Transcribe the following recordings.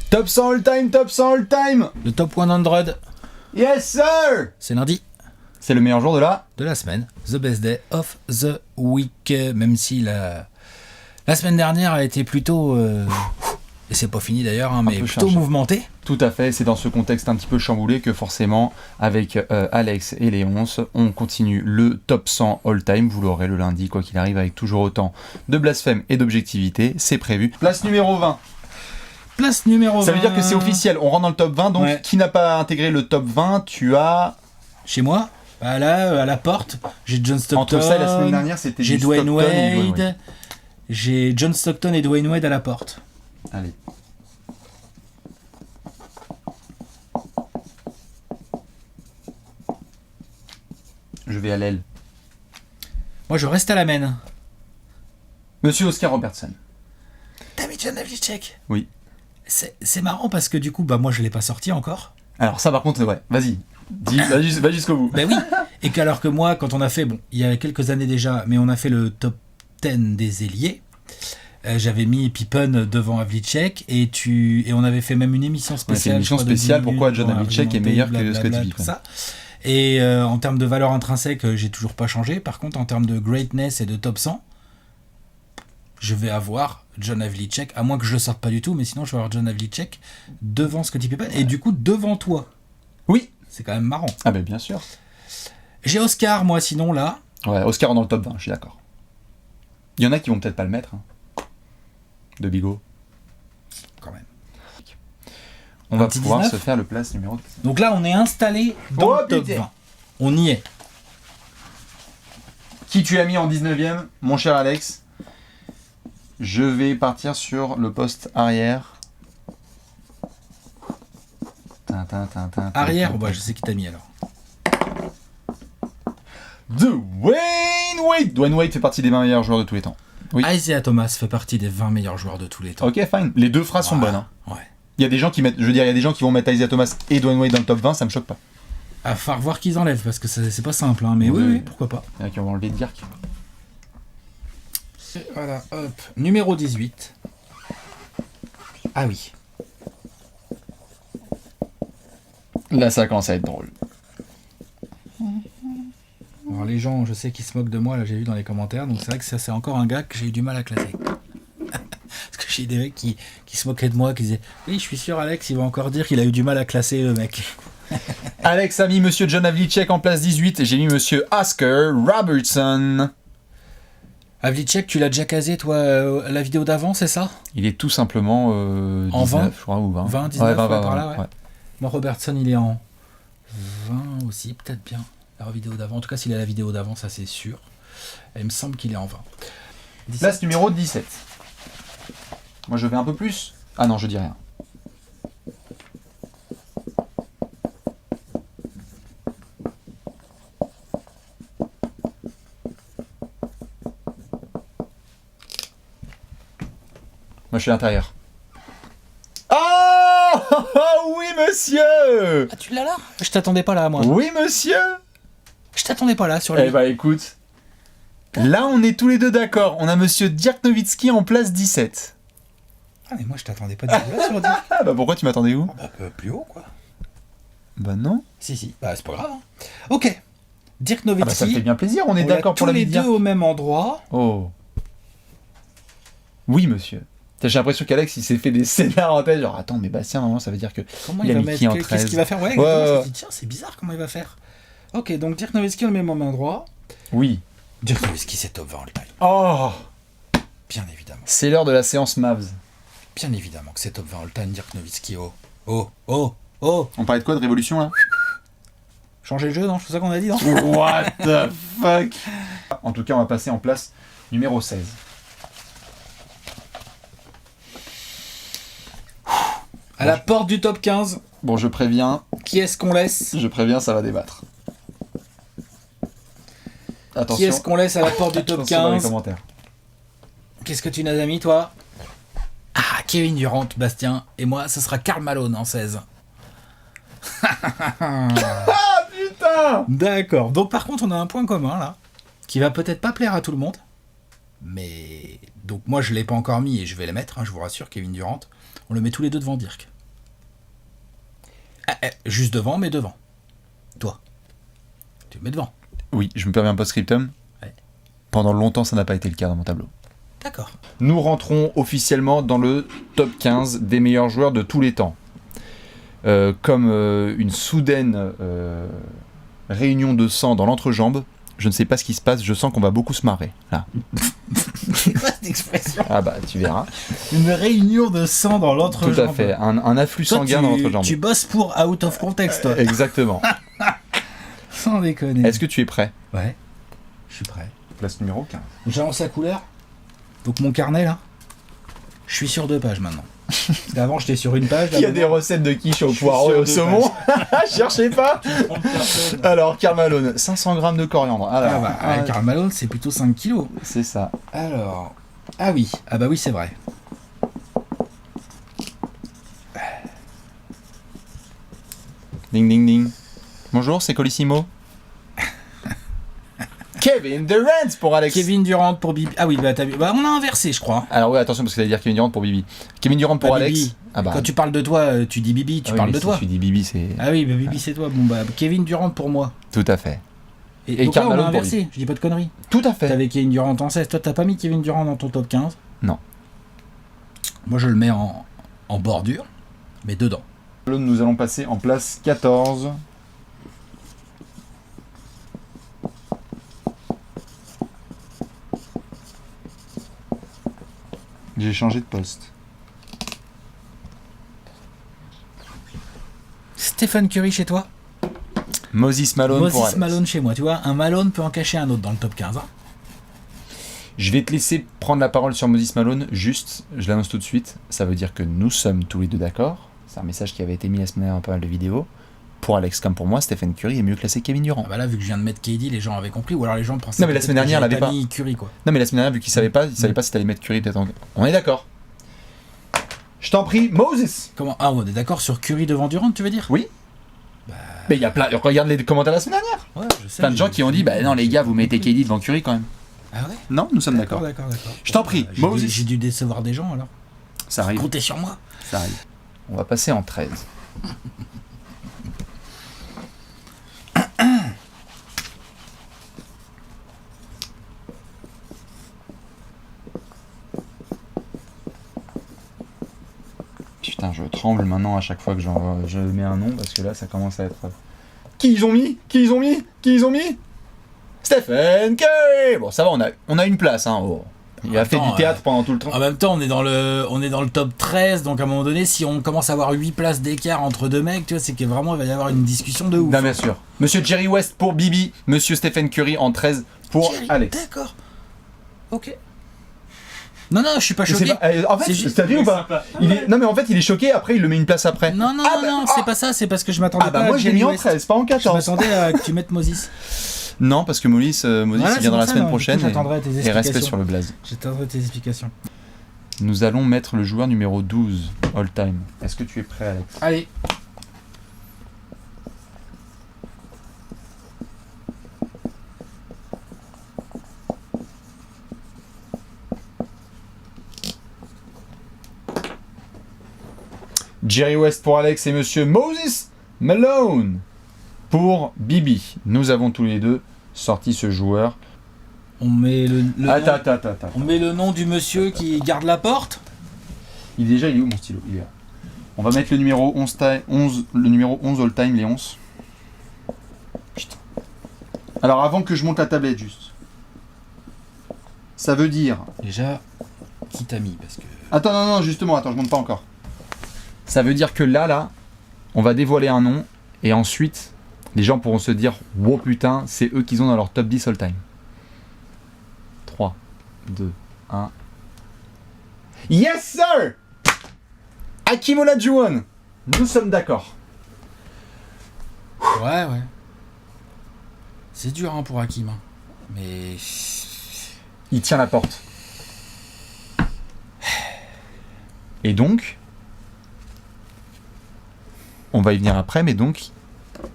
Top 100 all time, top 100 all time. Le top 100. Yes sir. C'est lundi. C'est le meilleur jour de la semaine. The best day of the week. Même si la semaine dernière a été plutôt... et c'est pas fini d'ailleurs, hein, mais plutôt mouvementé. Tout à fait, c'est dans ce contexte un petit peu chamboulé que forcément, avec Alex et Léonce, on continue le top 100 all-time. Vous l'aurez le lundi, quoi qu'il arrive, avec toujours autant de blasphème et d'objectivité. C'est prévu. Place numéro 20. Place numéro 20. Ça veut dire que c'est officiel, on rentre dans le top 20, donc ouais. Qui n'a pas intégré le top 20, tu as... Chez moi, bah là, à la porte, j'ai John Stockton. Entre ça et la semaine dernière, c'était j'ai Dwayne Wade. J'ai John Stockton et Dwayne Wade à la porte. Allez. Je vais à l'aile. Moi, je reste à la main. Monsieur Oscar Robertson. T'as mis John Havlicek ? Oui. C'est marrant parce que du coup, bah moi, je l'ai pas sorti encore. Alors ça, par contre, ouais, vas-y. Va jusqu'au bout. Ben oui. Et qu'alors que moi, quand on a fait, bon, il y a quelques années déjà, mais on a fait le top 10 des ailiers. J'avais mis Pippen devant Havlicek et on avait fait même une émission spéciale. Une émission spéciale, pourquoi John Havlicek est meilleur que Scottie Pippen. Ça. Et en termes de valeur intrinsèque, j'ai toujours pas changé. Par contre, en termes de greatness et de top 100, je vais avoir John Havlicek, à moins que je le sorte pas du tout, mais sinon je vais avoir John Havlicek devant Scottie Pippen et du coup devant toi. Oui. C'est quand même marrant. Ah ben bien sûr. J'ai Oscar, moi, sinon, là. Ouais, Oscar dans le top 20, je suis d'accord. Il y en a qui vont peut-être pas le mettre. Hein. De Bigot. Quand même. On va pouvoir 19. Se faire le place numéro 10. Donc là, on est installé dans le top 20. On y est. Qui tu as mis en 19e, mon cher Alex ? Je vais partir sur le poste arrière. Arrière, bah, je sais qui t'a mis alors. Dwayne Wade. Dwayne Wade fait partie des 20 meilleurs joueurs de tous les temps. Oui. Isaiah Thomas fait partie des 20 meilleurs joueurs de tous les temps. Ok, fine. Les deux phrases sont bonnes. Hein. Ouais. Il y a des gens qui mettent, il y a des gens qui vont mettre Isaiah Thomas et Dwayne Wade dans le top 20, ça me choque pas. À falloir voir qu'ils enlèvent parce que c'est pas simple, hein, mais oui, pourquoi pas. Il y en a qui vont enlever Dirk. Voilà, hop. Numéro 18. Ah oui. Là, ça commence à être drôle. Alors les gens, je sais qu'ils se moquent de moi, là j'ai vu dans les commentaires, donc c'est vrai que ça c'est encore un gars que j'ai eu du mal à classer. Parce que j'ai des mecs qui se moquaient de moi, qui disaient « Oui, je suis sûr Alex, il va encore dire qu'il a eu du mal à classer le mec. » Alex a mis Monsieur John Havlicek en place 18 et j'ai mis Monsieur Oscar Robertson. Havlicek, tu l'as déjà casé toi la vidéo d'avant, c'est ça ? Il est tout simplement 19, en 20, je crois, ou 20. 20, 19, ouais, 20, par là, ouais. Moi, Robertson, il est en 20 aussi, peut-être bien. La vidéo d'avant, en tout cas, s'il a la vidéo d'avant, ça c'est sûr. Et il me semble qu'il est en 20. 17. Place numéro 17. Moi, je vais un peu plus. Ah non, je dis rien. Moi, je suis à l'intérieur. Oh oui, monsieur. Ah, tu l'as là ? Je t'attendais pas là, moi. Oui, monsieur. Je t'attendais pas là sur lui. Eh bah écoute, là on est tous les deux d'accord. On a monsieur Dirk Nowitzki en place 17. Ah mais moi je t'attendais pas du tout là sur Dirk. Bah pourquoi tu m'attendais où ? Plus haut quoi. Bah non. Si, bah c'est pas grave. Hein. Ok. Dirk Nowitzki. Ça me fait bien plaisir, on est d'accord pour la tous les deux au même endroit. Oh. Oui monsieur. J'ai l'impression qu'Alex il s'est fait des scénars en tête, genre attends mais Bastien normalement ça veut dire que comment il va mettre en 13. Qu'est-ce qu'il va faire ? Ouais, exactement. Je me dis, tiens, c'est bizarre comment il va faire. Ok, donc Dirk Nowitzki on le met au même endroit. Oui. Dirk Nowitzki c'est top 20 all time. Oh. Bien évidemment. C'est l'heure de la séance Mavs. Bien évidemment que c'est top 20 all time Dirk Nowitzki. Oh. On parlait de quoi de révolution là ? Changer le jeu, non ? C'est ça qu'on a dit, non ? What the fuck ? En tout cas, on va passer en place numéro 16. À la porte du top 15. Bon, je préviens. Qui est-ce qu'on laisse ? Je préviens, ça va débattre. Attention. Qui est-ce qu'on laisse à la porte du top 15 ? Dans les commentaires. Qu'est-ce que tu n'as mis, toi ? Ah, Kevin Durant, Bastien. Et moi, ce sera Karl Malone en 16. Ah, putain ! D'accord. Donc, par contre, on a un point commun, là, qui va peut-être pas plaire à tout le monde. Mais... Donc, moi, je l'ai pas encore mis et je vais le mettre, hein, je vous rassure, Kevin Durant. On le met tous les deux devant Dirk. Juste devant, mais devant. Toi. Tu me mets devant. Oui, je me permets un post-scriptum. Ouais. Pendant longtemps, ça n'a pas été le cas dans mon tableau. D'accord. Nous rentrons officiellement dans le top 15 des meilleurs joueurs de tous les temps. Comme une soudaine réunion de sang dans l'entrejambe, je ne sais pas ce qui se passe, je sens qu'on va beaucoup se marrer. Là. C'est quoi cette expression? Ah bah, tu verras. Une réunion de sang dans l'entrejambe. Tout à fait, un afflux Toi, sanguin dans l'entrejambe. Tu bosses pour Out of Context, toi. Exactement. Sans déconner. Est-ce que tu es prêt? Ouais. Je suis prêt. Place numéro 15. J'annonce la couleur. Donc mon carnet, là, je suis sur 2 pages maintenant. Parce qu'avant, j'étais sur une page. Il y a des recettes de quiche au poireau et au saumon. Cherchez pas. Alors, Karl Malone, 500 grammes de coriandre. Alors, Karl Malone, c'est plutôt 5 kilos. c'est ça. Alors. Ah oui. Ah bah oui, c'est vrai. Ding ding ding. Bonjour, c'est Colissimo. Kevin Durant pour Alex. Kevin Durant pour Bibi. Ah oui, bah, on a inversé, je crois. Alors oui, attention parce que ça veut dire Kevin Durant pour Bibi. Kevin Durant pour Pas Alex. Bibi. Ah bah. Quand tu parles de toi, tu dis Bibi, tu oui, parles mais de si toi. tu dis Bibi, c'est. Ah oui, bah Bibi, c'est toi. Bon bah Kevin Durant pour moi. Tout à fait. Et donc Karl là, on a Malone pour inversé. Je dis pas de conneries. Tout à fait. T'avais Kevin Durant en 16. Toi, t'as pas mis Kevin Durant dans ton top 15? Non. Moi, je le mets en bordure, mais dedans. Nous allons passer en place 14. J'ai changé de poste. Stephen Curry chez toi? Moses Malone pour Moses Alex. Malone chez moi. Tu vois, un Malone peut en cacher un autre dans le top 15. Hein. Je vais te laisser prendre la parole sur Moses Malone. Juste, je l'annonce tout de suite. Ça veut dire que nous sommes tous les deux d'accord. C'est un message qui avait été mis la semaine dernière dans pas mal de vidéos. Pour Alex comme pour moi, Stephen Curry est mieux classé que Kevin Durant. Ah bah là, vu que je viens de mettre KD, les gens avaient compris. Ou alors les gens pensaient. Non, mais la semaine dernière, elle avait pas mis Curry, quoi. Non, mais la semaine dernière, vu qu'il savait pas si t'allais mettre Curry peut-être en. On est d'accord. Je t'en prie, Moses. Comment? Ah, on est d'accord sur Curry devant Durant, tu veux dire? Oui. Bah... Mais il y a plein. Regarde les commentaires la semaine dernière. Ouais, je sais. Plein de gens qui ont dit bah non, les gars, vous mettez KD devant Curry quand même. Ah ouais? Non, nous sommes d'accord. D'accord. Je t'en prie, Moses. J'ai dû décevoir des gens alors. Ça arrive. Comptez sur moi. Ça arrive. On va passer en 13. Putain, je tremble maintenant à chaque fois que je mets un nom parce que là, ça commence à être. Qui ils ont mis Stephen Curry. Bon, ça va, on a une place. Hein. Oh. Il a fait du théâtre pendant tout le temps. En même temps, on est dans le top 13, donc à un moment donné, si on commence à avoir 8 places d'écart entre deux mecs, tu vois, c'est que vraiment il va y avoir une discussion de ouf. Non, bien sûr. Monsieur Jerry West pour Bibi, Monsieur Stephen Curry en 13 pour Jerry, Alex. D'accord. Ok. Non, je suis pas choqué. En fait, juste... t'as vu ou pas Non, mais en fait, il est choqué, après, il le met une place après. Non, c'est pas ça, c'est parce que je m'attendais pas à moi, j'ai mis en West. 13, pas en 14. Je m'attendais à que tu mettes Moses. Non, parce que Molis Voilà, il viendra la ça, semaine non, prochaine du coup, j'attendrai tes et explications. respect sur le blaze. J'attendrai tes explications. Nous allons mettre le joueur numéro 12 all time. Est-ce que tu es prêt, Alex? Allez. Jerry West pour Alex et Monsieur Moses Malone pour Bibi. Nous avons tous les deux sorti ce joueur. On met le Attends. On met le nom du monsieur qui garde la porte. Il est où mon stylo? Il est là. On va mettre le numéro 11, le numéro 11 all time, les 11. Putain. Alors avant que je monte la tablette juste. Ça veut dire... Déjà, qui t'a mis parce que... Attends, non, justement, je monte pas encore. Ça veut dire que là, on va dévoiler un nom et ensuite, les gens pourront se dire « Wow putain, c'est eux qu'ils ont dans leur top 10 all time. » 3, 2, 1... Yes sir! Hakeem Olajuwon. Nous sommes d'accord. Ouais. C'est dur hein, pour Hakim. Hein. Mais... Il tient la porte. Et donc... On va y venir après, mais donc...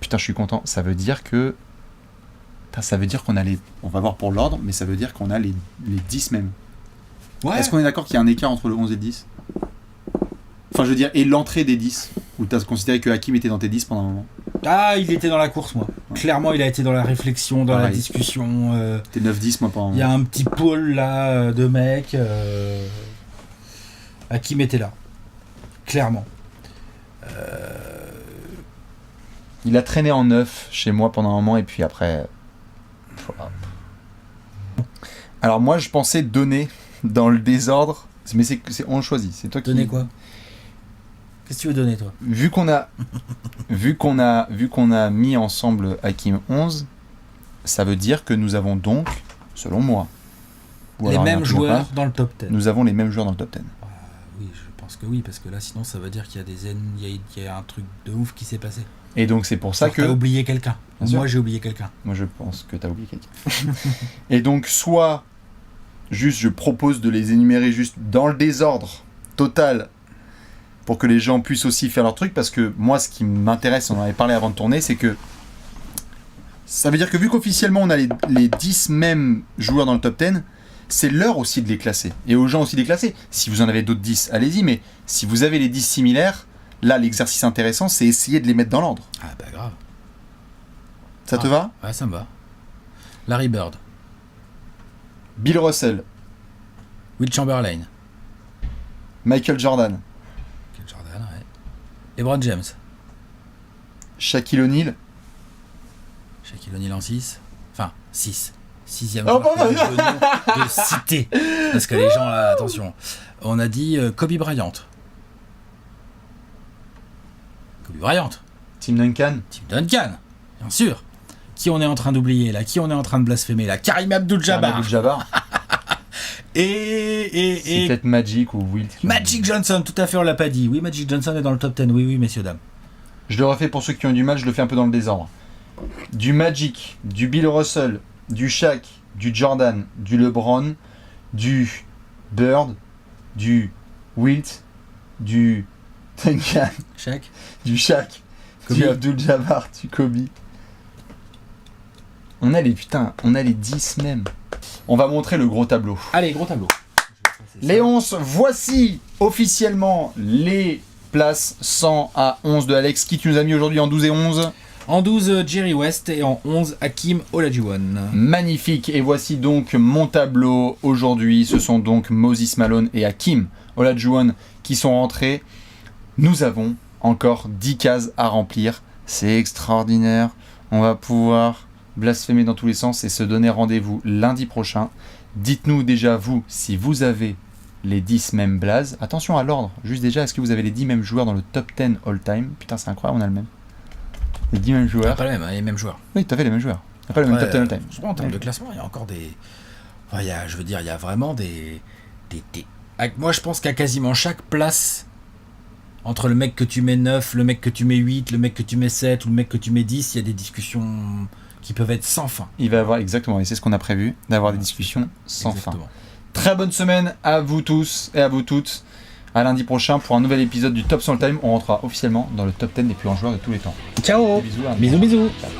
Putain, je suis content. Ça veut dire que... Ça veut dire qu'on a les... On va voir pour l'ordre, mais ça veut dire qu'on a les 10 même. Ouais. Est-ce qu'on est d'accord qu'il y a un écart entre le 11 et le 10 ? Enfin, je veux dire, et l'entrée des 10. Ou t'as considéré que Hakim était dans tes 10 pendant un moment? Ah, il était dans la course, moi. Clairement, il a été dans la réflexion, dans la discussion. T'es 9-10, moi, pendant un moment. Il y a un petit pôle là de mecs. Hakim était là. Clairement. Il a traîné en 9 chez moi pendant un moment et puis après. Alors moi, je pensais donner dans le désordre, mais on le choisit. C'est toi qui. Donner quoi? Qu'est-ce que tu veux donner, toi? Vu qu'on a mis ensemble Hakim 11, ça veut dire que nous avons donc, selon moi, les mêmes joueurs dans le top 10. Nous avons les mêmes joueurs dans le top 10. Oui, je pense que oui, parce que là, sinon, ça veut dire qu'il y a il y a un truc de ouf qui s'est passé. Et donc c'est pour ça que... T'as oublié quelqu'un. Moi, j'ai oublié quelqu'un. Moi, je pense que t'as oublié quelqu'un. Et donc, soit, juste, je propose de les énumérer juste dans le désordre total, pour que les gens puissent aussi faire leur truc, parce que moi, ce qui m'intéresse, on en avait parlé avant de tourner, c'est que ça veut dire que vu qu'officiellement, on a les 10 mêmes joueurs dans le top 10, c'est l'heure aussi de les classer. Et aux gens aussi de les classer. Si vous en avez d'autres 10, allez-y, mais si vous avez les 10 similaires, là, l'exercice intéressant, c'est essayer de les mettre dans l'ordre. Ah bah grave. Ça te va? Ouais, ça me va. Larry Bird. Bill Russell. Will Chamberlain. Michael Jordan. Michael Jordan, ouais. LeBron James. Shaquille O'Neal. Shaquille O'Neal en 6. Enfin, 6. 6e Oh, joueur que j'ai le nom de citer. Parce que les gens, là, attention. On a dit Kobe Bryant. Kobe Bryant. Tim Duncan. Tim Duncan, bien sûr. Qui on est en train d'oublier, là? Qui on est en train de blasphémer, là? Karim Abdul-Jabbar. Et c'est peut-être Magic ou Wilt. Magic Johnson, tout à fait, on l'a pas dit. Oui, Magic Johnson est dans le top 10. Oui, messieurs, dames. Je le refais pour ceux qui ont du mal, je le fais un peu dans le désordre. Du Magic, du Bill Russell, du Shaq, du Jordan, du LeBron, du Bird, du Wilt, du Duncan, Shaq, du Shaq, du Abdul-Jabbar, du Kobe. On a les 10 même. On va montrer le gros tableau. Allez, gros tableau. Léonce, voici officiellement les places 100 à 11 de Alex. Qui tu nous as mis aujourd'hui en 12 et 11 ? En 12, Jerry West et en 11, Hakim Olajuwon. Magnifique. Et voici donc mon tableau aujourd'hui. Ce sont donc Moses Malone et Hakim Olajuwon qui sont rentrés. Nous avons encore 10 cases à remplir. C'est extraordinaire. On va pouvoir blasphémer dans tous les sens et se donner rendez-vous lundi prochain. Dites-nous déjà, vous, si vous avez les 10 mêmes blazes. Attention à l'ordre. Juste déjà, est-ce que vous avez les 10 mêmes joueurs dans le top 10 all-time ? Putain, c'est incroyable, on a le même. Les 10 mêmes joueurs. Pas les mêmes joueurs. Oui, tout à fait les mêmes joueurs. Pas le même top 10 all-time. Je crois en termes de classement, il y a encore des... Enfin, il y a vraiment des... Moi, je pense qu'à quasiment chaque place, entre le mec que tu mets 9, le mec que tu mets 8, le mec que tu mets 7 ou le mec que tu mets 10, il y a des discussions qui peuvent être sans fin. Il va y avoir, exactement, et c'est ce qu'on a prévu, d'avoir des discussions sans fin. Très bonne semaine à vous tous et à vous toutes. À lundi prochain pour un nouvel épisode du Top 100 All Time. On rentrera officiellement dans le top 10 des plus grands joueurs de tous les temps. Ciao. Bisous. Bisous. Ciao.